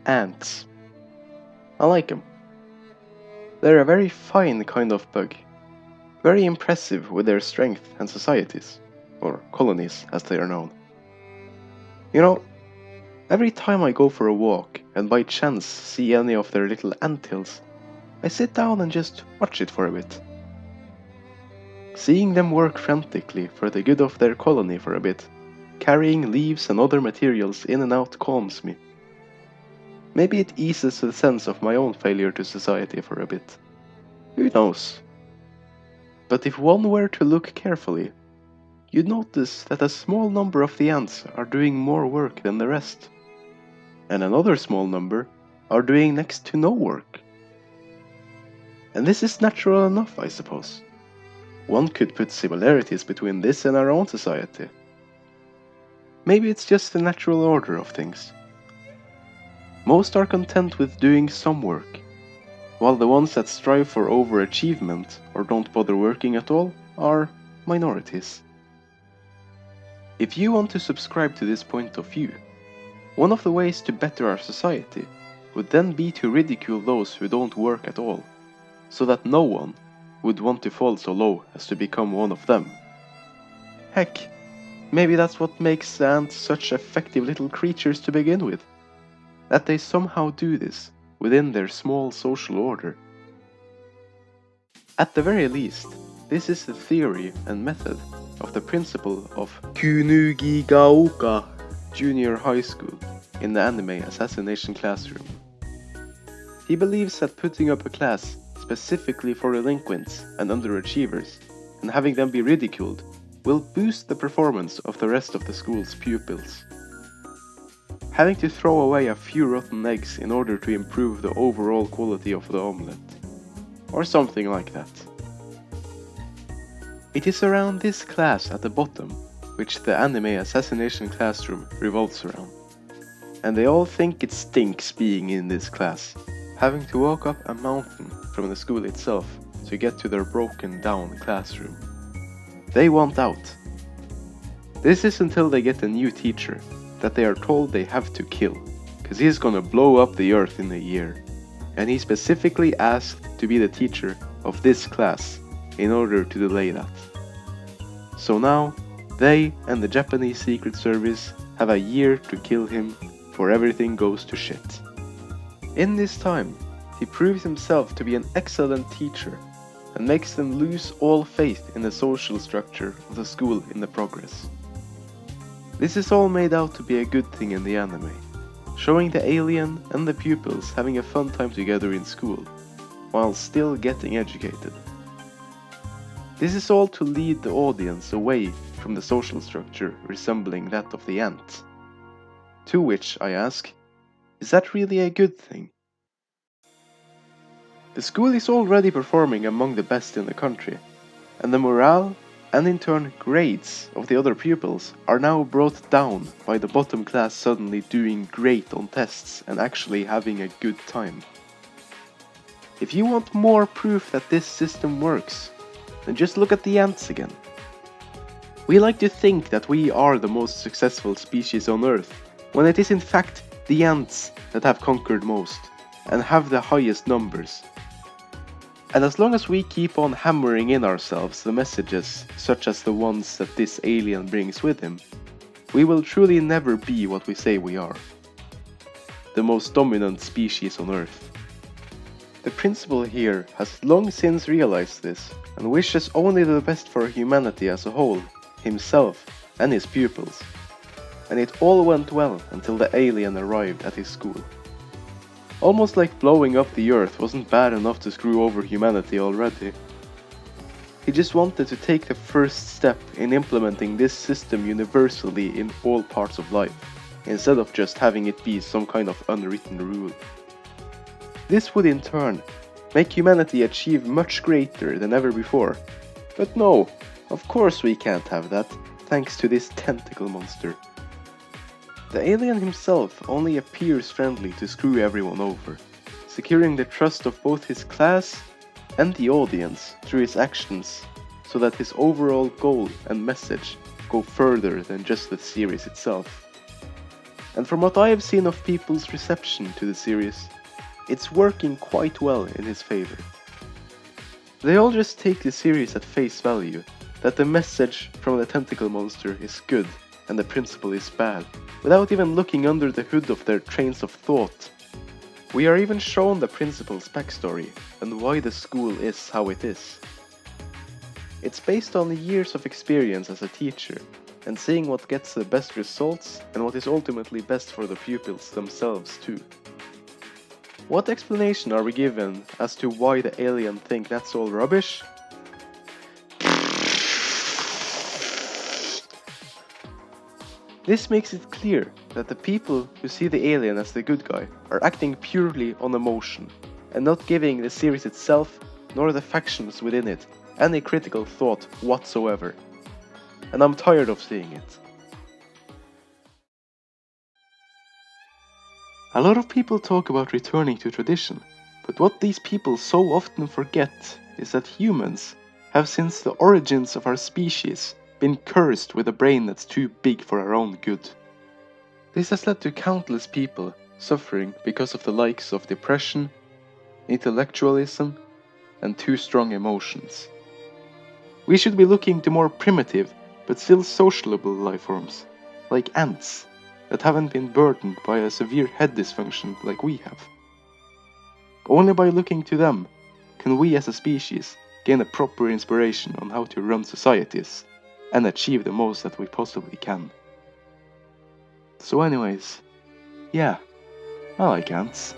Ants. I like them. They're a very fine kind of bug. Very impressive with their strength and societies, or colonies as they are known. You know, every time I go for a walk and by chance see any of their little anthills, I sit down and just watch it for a bit. Seeing them work frantically for the good of their colony for a bit, carrying leaves and other materials in and out calms me. Maybe it eases the sense of my own failure to society for a bit. Who knows? But if one were to look carefully, you'd notice that a small number of the ants are doing more work than the rest, and another small number are doing next to no work. And this is natural enough, I suppose. One could put similarities between this and our own society. Maybe it's just the natural order of things. Most are content with doing some work, while the ones that strive for overachievement or don't bother working at all are minorities. If you want to subscribe to this point of view, one of the ways to better our society would then be to ridicule those who don't work at all, so that no one would want to fall so low as to become one of them. Heck, maybe that's what makes ants such effective little creatures to begin with, that they somehow do this within their small social order. At the very least, this is the theory and method of the principal of Kunugigaoka Junior High School in the anime Assassination Classroom. He believes that putting up a class specifically for delinquents and underachievers and having them be ridiculed will boost the performance of the rest of the school's pupils. Having to throw away a few rotten eggs in order to improve the overall quality of the omelette, or something like that. It is around this class at the bottom which the anime Assassination Classroom revolves around, and they all think it stinks being in this class, having to walk up a mountain from the school itself to get to their broken down classroom. They want out. This is until they get a new teacher that they are told they have to kill, cause he's gonna blow up the earth in a year, and he specifically asked to be the teacher of this class in order to delay that. So now, they and the Japanese Secret Service have a year to kill him before everything goes to shit. In this time, he proves himself to be an excellent teacher and makes them lose all faith in the social structure of the school in the progress. This is all made out to be a good thing in the anime, showing the alien and the pupils having a fun time together in school, while still getting educated. This is all to lead the audience away from the social structure resembling that of the ant. To which I ask, is that really a good thing? The school is already performing among the best in the country, and the morale and in turn grades of the other pupils are now brought down by the bottom class suddenly doing great on tests and actually having a good time. If you want more proof that this system works, then just look at the ants again. We like to think that we are the most successful species on Earth, when it is in fact the ants that have conquered most, and have the highest numbers. And as long as we keep on hammering in ourselves the messages such as the ones that this alien brings with him, we will truly never be what we say we are. The most dominant species on Earth. The principal here has long since realized this, and wishes only the best for humanity as a whole, himself and his pupils. And it all went well until the alien arrived at his school. Almost like blowing up the earth wasn't bad enough to screw over humanity already. He just wanted to take the first step in implementing this system universally in all parts of life, instead of just having it be some kind of unwritten rule. This would in turn make humanity achieve much greater than ever before. But no, of course we can't have that, thanks to this tentacle monster. The alien himself only appears friendly to screw everyone over, securing the trust of both his class and the audience through his actions, so that his overall goal and message go further than just the series itself. And from what I have seen of people's reception to the series, it's working quite well in his favor. They all just take the series at face value, that the message from the tentacle monster is good and the principal is bad, without even looking under the hood of their trains of thought. We are even shown the principal's backstory and why the school is how it is. It's based on years of experience as a teacher and seeing what gets the best results and what is ultimately best for the pupils themselves too. What explanation are we given as to why the alien think that's all rubbish? This makes it clear that the people who see the alien as the good guy are acting purely on emotion and not giving the series itself nor the factions within it any critical thought whatsoever. And I'm tired of seeing it. A lot of people talk about returning to tradition, but what these people so often forget is that humans have since the origins of our species been cursed with a brain that's too big for our own good. This has led to countless people suffering because of the likes of depression, intellectualism, and too strong emotions. We should be looking to more primitive but still sociable life forms, like ants, that haven't been burdened by a severe head dysfunction like we have. Only by looking to them can we as a species gain a proper inspiration on how to run societies and achieve the most that we possibly can. So anyways, yeah, I like ants.